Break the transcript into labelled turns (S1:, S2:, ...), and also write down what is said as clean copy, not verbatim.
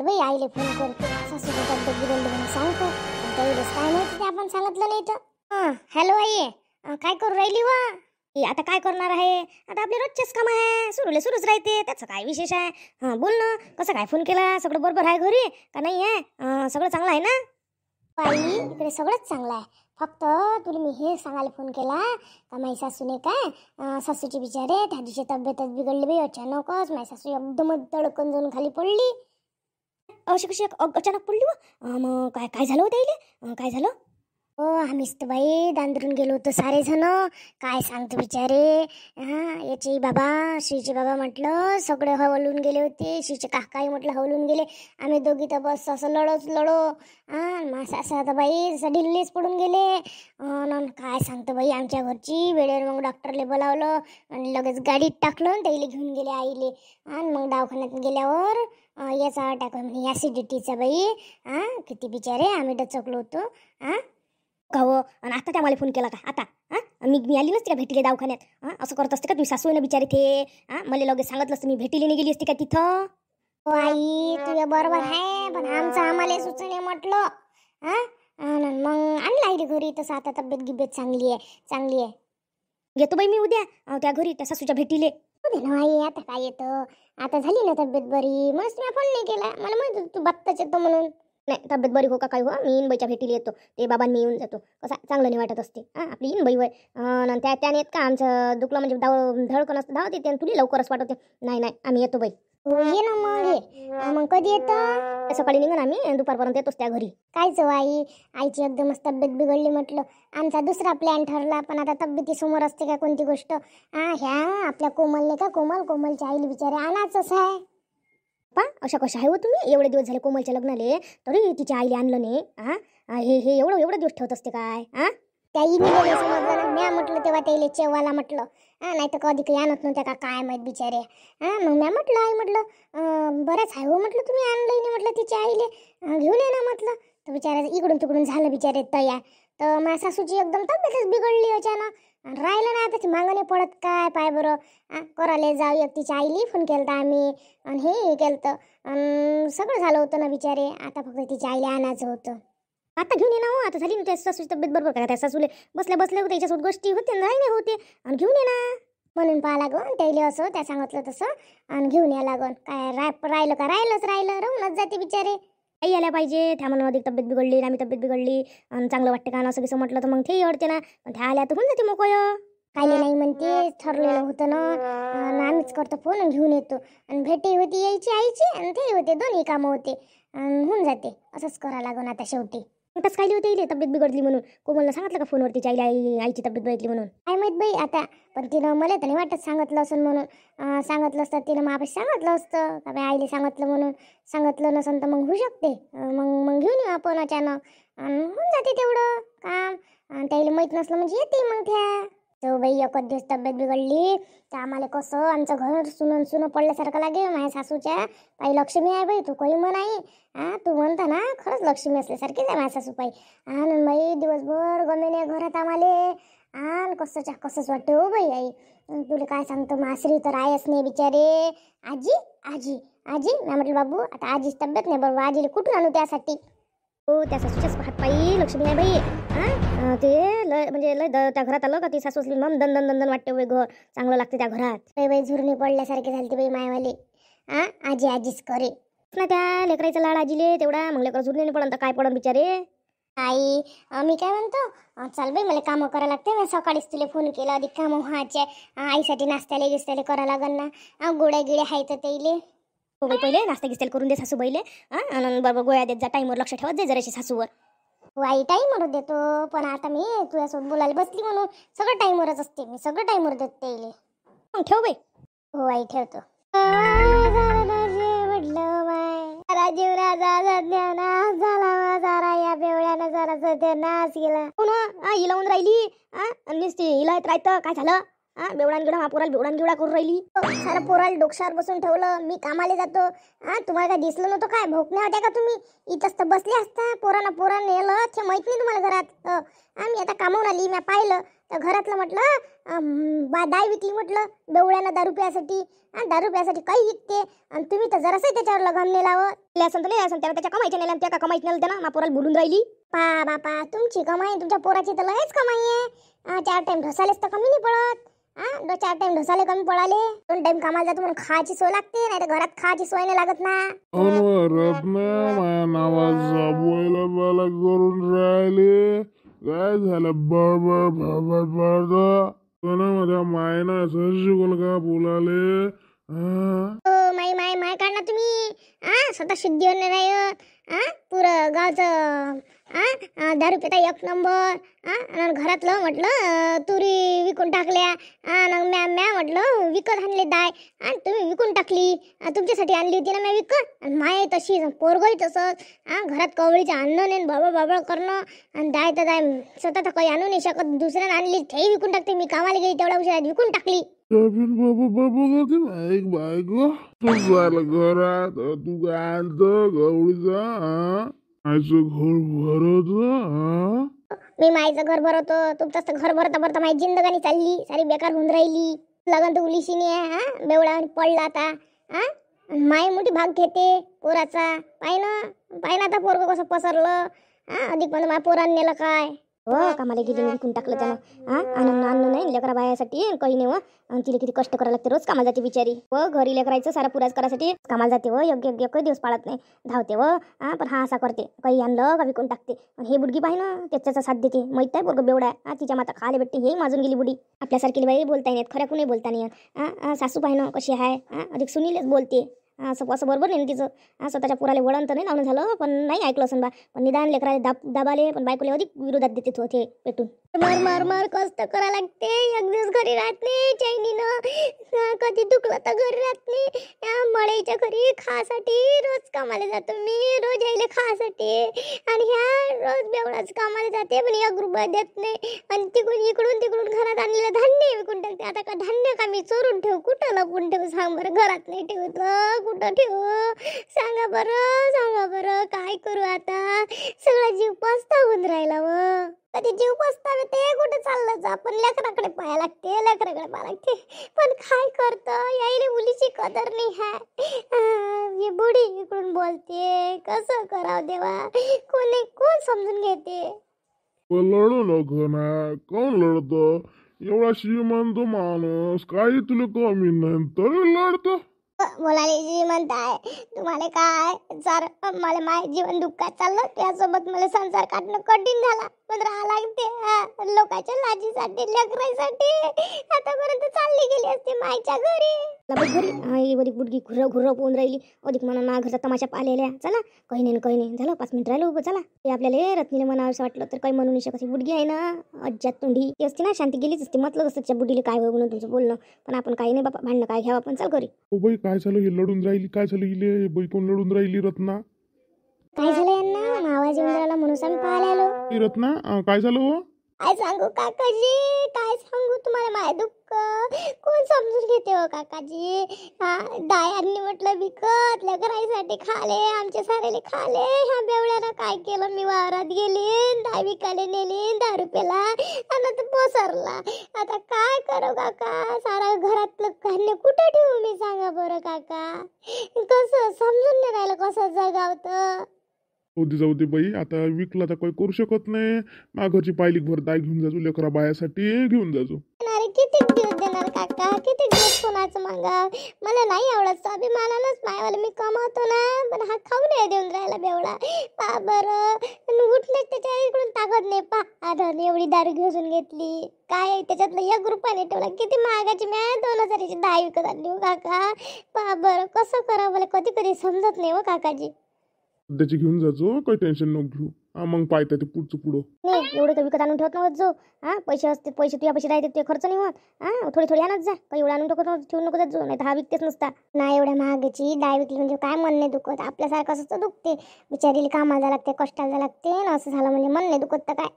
S1: बाई आईले फोन करतो, सासूची तब्येत बिघडली म्हणून सांगतो. त्यावेळेस काय माहिती ते आपण सांगितलं नाही तर. हॅलो आई, काय करू राहिली वा? आता काय करणार आहे, आता आपले रोजचेच काम आहे, सुरूच राहते, त्याचं काय विशेष आहे. बोल ना, कसं काय फोन केला? सगळं बरोबर आहे घरी का नाही आहे? सगळं चांगलं आहे ना? आई इकडे सगळंच चांगलं आहे. फक्त तुला मी हे सांगायला फोन केला का माझी सासूने काय सासूची बिचारे त्या दिवशी तब्येतच बिघडली बाई अचानकच. माझी सासू एकदमच तडकन जाऊन खाली पडली. अशी कशी अचानक पडली व? मग काय काय झालं होतं इले? काय झालं? हो आम्हीच तर बाई दांदरून गेलो होतो सारे जण. काय सांगतो बिचारे. याचे बाबा श्रीचे बाबा म्हटलं सगळे हवलून गेले होते, श्रीचे काकाही म्हटलं हवलून गेले. आम्ही दोघी तर बस असं लढो. माझा असं आता बाई असं ढिल्लीच पडून गेले. काय सांगतो बाई आमच्या घरची वेळेवर मग डॉक्टरले बोलावलं आणि लगेच गाडीत टाकलं, त्याला घेऊन गेले आईले. आणि मग दवाखान्यात गेल्यावर याचा अटॅक म्हणजे ॲसिडिटीचा बाई. किती बिचारे आम्ही डचकलो होतो. का हो? आणि आता त्या मला फोन केला का आता? मी आली नसती का भेटीले दवाखान्यात? असं करत असते का तुम्ही सासूने बिचारे ते? मला लगेच सांगितलं असतं, मी भेटीले नाही गेली असती का तिथं? हो आई तुझ्या बरोबर आहे, पण आमचं आम्हाला सुचणे म्हटलं. मग आणलं आई घरी. तसं आता तब्येत गिब्येत चांगली आहे. येतो बाई मी उद्या त्या घरी त्या सासूच्या भेटीले. ना आई आता काय येतं, आता झाली ना तब्येत बरी. मस्त मी फोन नाही केला, मला माहित होतं तू बघताच येतो म्हणून. नाही तब्येत बरी हो का काय हो, मी इनबाईच्या भेटीला येतो. ते बाबांनी येऊन जातो, कसं चांगलं नाही वाटत असते. आपली इनबाई वय त्याने येत का आमचं दुखलं म्हणजे धडकन असतं धावते ते, तुला लवकरच वाटते. नाही आम्ही येतो बाई. ये ना मग कधी येतं? सकाळी निघून आम्ही दुपारपर्यंत येतोच त्या घरी. कायच आई, आईची एकदमच तब्येत बिघडली म्हटलं. आमचा दुसरा प्लॅन ठरला, पण आता तब्येतीसमोर असते का कोणती गोष्ट. ह्या आपल्या कोमलने का कोमलच्या आईला बिचारे आणायचंच आहे. अशा कशा आहे हो तुम्ही? एवढे दिवस झाले कोमलच्या लग्नाले, तरी तिच्या आईला आणलं नाही. हे एवढं दिवस ठेवत असते काय? त्या इनीला समजलं ना, म्या म्हटलं तेव्हा त्याला चेवाला म्हटलं. नाही तर कधी काही आणत नव्हत्या का काय माहीत बिचारे. मग म्या म्हटलं आई म्हटलं बरंच आहे हो म्हटलं तुम्ही आणलं नाही म्हटलं तिच्या आईले, घेऊन ये ना म्हटलं. तर बिचारा इकडून तिकडून झालं बिचारे तयार. तर माझ्या सासूची एकदम तब्येतच बिघडली अचानक. राहिलं ना आता मागणे पडत काय पाय बरं. करायला जाऊ एक तिच्या आईली फोन केलता आम्ही आणि हे केलं सगळं झालं होतं ना बिचारे. आता फक्त तिच्या आईला आणायचं होतं. आता घेऊन ये ना हो, आता झाली ना त्या सासूची तब्येत बरोबर का? त्या सासूले बसल्या त्याच्यासोबत गोष्टी होते नाही होते, आणि घेऊन ये ना म्हणून पाहा लागन त्याला. असं त्या सांगितलं तसं आणि घेऊन या लागन. काय राहिलं राहूनच जाते बिचारे. आई आल्या पाहिजे त्या म्हणून अधिक तब्येत बिघडली, आम्ही तब्येत बिघडली आणि चांगलं वाटते का असं कसं म्हटलं तर मग ते अडते ना. त्या आल्या तर होऊन जाते मोकळ. कायले नाही म्हणते, ठरलेलं होतं ना. आम्हीच करतो फोन घेऊन येतो, आणि भेटी होती यायची आईची आणि ते होते, दोन्ही कामं होते होऊन जाते. असंच करा लागून आता शेवटी. तसं काय होते इले तब्येत बिघडली म्हणून? कोमलला सांगितलं का फोनवरती आईची तब्येत बिघडली म्हणून? काय माहित बाई आता, पण तिनं मला तर नाही वाटत सांगितलं असं म्हणून. सांगितलं असतं तिनं मग आपण सांगितलं असतं का बाई आईला सांगितलं म्हणून. सांगितलं नसेल तर मग होऊ शकते. मग घेऊन येऊ आपण अचानक आणि होऊन जाते तेवढं काम. आणि त्याला माहीत नसलं म्हणजे येते मग त्या. तो बाई एकच दिवस तब्येत बिघडली तर आम्हाला कसं आमचं घर सुनं पडल्यासारखं लागे. माझ्या सासूच्या बाई लक्ष्मी आहे बाई, तू काही म्हणाई. तू म्हणता ना खरंच लक्ष्मी असल्यासारखीच आहे माझ्या सासूबाई. आणि बाई दिवसभर गमेने घरात आम्हाला आणि कसंच वाटते हो बाई. आई तुला काय सांगतो, मासरी तर आहेच नाही बिचारे. आजी मी म्हटलं बाबू आता आजीच तब्येत नाही बरोबर, आजीला कुठून आणू त्यासाठी? हो त्या सासूच्याच हात पायी लक्ष्मी आहे बाई. ते लय म्हणजे लय त्या घरात आलं का ती सासू असली मग दन वाटते बाई. घर चांगलं लागते त्या घरात. बाई झुरणी पडल्यासारखे झालते बाई मायवाले. आजीच करे ना त्या लेकरायचा लाड आजीले तेवढा. मग लेकर झुरणी नाही पडन तर काय पडन बिचारे. आई मी काय म्हणतो, चल बाई मला कामं करायला लागते. मी सकाळीच तुला फोन केला, अधिक कामं व्हायचे. आईसाठी नाश्त्याला गिस्त्याला करायला लागन ना. गोळ्या गिळ्या आहे तर त्याले. हो बाई पहिले नाश्ता गिस्त्याला करून दे सासूबाईले. आणि बरोबर गोळ्या देत जा, टाईमवर लक्ष ठेवत जाय जराशी सासूवर. हो आई टाईमवर देतो, पण आता मी तुझ्यासोबत बोलायला बसली म्हणून सगळं टाईमवरच असते. मी सगळं टाईमवर देते त्याले. मग ठेव बाई. हो आई ठेवतो. या बेवड्यानं जरा नाच गेला. हिला होऊन राहिली हिला राहतं काय झालं? बेवडान गिडा पोराला बेवडान गिवडा करून राहिली. सारं पोराला डोक्यावर बसून ठेवलं. मी कामाला जातो. तुम्हाला काय दिसलं नव्हतं काय? भोकण्या होत्या का तुम्ही? इथंच तर बसले असता. पोरांना नेलं ते माहित नाही तुम्हाला घरात. आम्ही आता कामावर आली, मी पाहिलं तर घरातलं म्हटलं दाय विकली म्हटलं बेवड्यानं दारू प्यासाठी. दारू प्यासाठी काही विकते आणि तुम्ही तर जरासं त्याच्यावर लगाम नाही लावत. असं त्याला त्याच्या कमाईच्या नेल्या त्या का कमाईच नेलं त्यानं पोराला बोलून राहिली. बापा तुमची कमाई तुमच्या पोराची तर लयच कमाई आहे. 4 टाइम ढोसालेच तर कमी नाही पडत. 4 टाइम ढोसाले कमी पडाले. 2 टाइम कामाला जातो म्हणून खायची सोय लागते, नाही तर घरात खायची सोय नाही लागत ना.
S2: माझ्या नावाचा बोला मला करून राहिले. काय झालं बडबड माझ्या मायनं असं शिकवलं का बोलाले?
S1: माय काढ ना तुम्ही. स्वतः शुद्धीवर नाही राहत. पुरं गावचं दारू पिता 1 नंबर. आणि घरातलं म्हटलं तुरी विकून टाकल्या. म्या म्हटलं विकत आणले दाय आणि तुम्ही विकून टाकली. तुमच्यासाठी आणली होती ना मी विकत. आणि माय तशी पोरगही तसंच. घरात कवळीचं आणणं नाही बाबळ करणं. आणि दाय तर दाय स्वतः तर काही आणू नाही शकत. दुसऱ्याने आणली तेही विकून टाकते. मी कामाला गेली तेवढ्या उशिरा विकून टाकली.
S2: एक बायको तू झालं घरात तू काय आणतं गवळीचा आयचं घर भरत.
S1: मी माईचं घर भरवतो. तुमचंच तर घर भरता माझी जिंदगानी चालली सारी बेकार होऊन राहिली. लग्न तर उलीशी आहे. बेवडा पडला आता. माई मोठी भाग घेते पोराचा. पाय ना आता पोरग कसं पसरलं. अधिक पण माझ्या पोरांनी नेलं काय हो कामाला गेली विकून टाकलं त्यानं. अन्न नाही लेकरा बायासाठी काही नाही. आणि तिला किती कष्ट करायला लागते. रोज कामाला जाते बिचारी व घरी लेकरायचं सारा पुराच करायसाठी कामाला जाते व एक दिवस पाळत नाही धावते व पण हा असा करते काही आणलं का विकून टाकते. आणि हे बुडगी पाहि ना त्याचा साथ देते. माहित आहे बघ बेवडा तिच्या माता खाले भेटते. हे माजून गेली बुडी. आपल्यासारखी बाई बोलता येत खऱ्या कुणी बोलता नाही. सासू पाहि ना कशी आहे. अधिक सुनीलच बोलते. असं बरोबर नाही तिचं. स्वतःच्या पोराला वळण तर नाही लावणं झालं पण नाही ऐकलं असं बा. पण निदान लेकराला दाबाले पण बायकोले अधिक विरोधात देते होते पेटून. मार कष्ट करा लागते. एक दिवस घरी राहत नाही चैनीनं. कधी दुखलं तर घरी राहत नाही. मळईच्या घरी खासाठी रोज कामाला जातो मी. रोज यायला खासाठी. आणि ह्या रोज बेवडाच कामाला जाते पण 1 रुपया देत नाही. आणि इकडून घरात आणलेलं धान्य विकून टाकते. आता का धान्य का मी चोरून ठेवू कुठं लपून ठेवू सांग बरं. घरात नाही ठेवत कुठं ठेवू सांगा बरं काय करू आता. सगळा जीव पस्तावून राहिला व. कधी जीव पस्तावे ते कुठे चाललं जा. पण लेकराकडे पाया लागते. पण काय करतं यायले मुलीची कदर नाही आहे. बुडी इकडून बोलते. कसं करावं देवा. कोण समजून घेते.
S2: लढू नको ना. कोण लढतो? एवढा श्रीमंत माणूस काही तुला कमी नाही तरी लढतो.
S1: बोलाले जी म्हणताय तुम्हाला काय जर मला माय जीवन दुःखात चाललं त्यासोबत मला संसार काढणं कठीण झाला. पण राहा लागते लोकांच्या लाजीसाठी लेकरासाठी. आतापर्यंत चालली गेली असते मायच्या घरी. बरी बुडगी घुर्र पोहून राहिली. अधिक म्हणा ना घरचा तमाशा पाहिलेल्या. चला काही नाही झालं 5 मिनिट राहिलं उभं. चला ते आपल्याला रत्नीला म्हणावं असं वाटलं तर काही म्हणू नाही शकत. बुडगी आहे ना अज्जात तोंडी ती असते ना. शांती गेलीच असते. म्हटलं असतं त्या बुडीला काय म्हणून तुमचं बोलणं. पण आपण काही नाही बाबा भांडणं काय घ्यावं आपण. चल घरी.
S2: बाई काय झालं हे लढून राहिली? काय झालं हिले बाई कोण लढून राहिली? रत्ना
S1: काय झालं यांना आवाज येऊन राहिला म्हणून आम्ही पाहायला आलो.
S2: रत्ना काय झालं हो?
S1: काय सांगू काकाजी काय सांगू तुम्हाला माय दुःख. कोण समजून घेते हो काकाजी. दायांनी म्हटलं विकत लेकराईसाठी खाले आमचे सारेले खाले. ह्या बेवड्यानं काय केलं. मी वावरात गेली दाय विकायला नेली 10 रुपयाला आणि आता पोसरला. आता काय करू काका. सारा घरातलं धान्य कुठं ठेवू मी सांगा बरं काका. कसं समजून नाही राहिलं कसं जगावतं.
S2: जाऊ दे बाई. आता विकला तर काही करू शकत नाही. घरची पायली भर दाय घेऊन जाजो लेकरा बायासाठी घेऊन जाजो.
S1: किती दिवस देणार काका. किती दिवस कोणाचं मागा. मला नाही आवडत अभिमानानच मायवाला मी कमावतो ना. पण हा खाऊ नाही देऊन राहिला बेवडा. पा बरं उठले त्याच्या इकडून ताकद नाही. आता एवढी दारू घेऊन घेतली काय त्याच्यातलं 1 रुपया नाही ठेवला. किती महागाची मी 2000ची दाय विकत आणली हो काका. पा बरं कसं करावं मला कधी समजत नाही हो काकाजी.
S2: त्याची घेऊन जाजो काही टेन्शन नको घेऊ. मग पाहता ते पुढं
S1: नाही एवढं तर विकत आणून ठेवत नव्हत जो. पैसे असते पैसे तुझ्या पैसे राहते ते खर्च नाही होत. थोडी आणत जा. काही एवढं आणून ठेवून नको जात जो. नाही तर हा विकतेच नसता ना. एवढ्या महागाची दाय विकली म्हणजे काय मन नाही दुखत. आपल्यासारखं असं दुखते बिचारीला. कामाला लागते कष्टाला लागते ना. असं झालं म्हणजे मन नाही दुखत तर काय.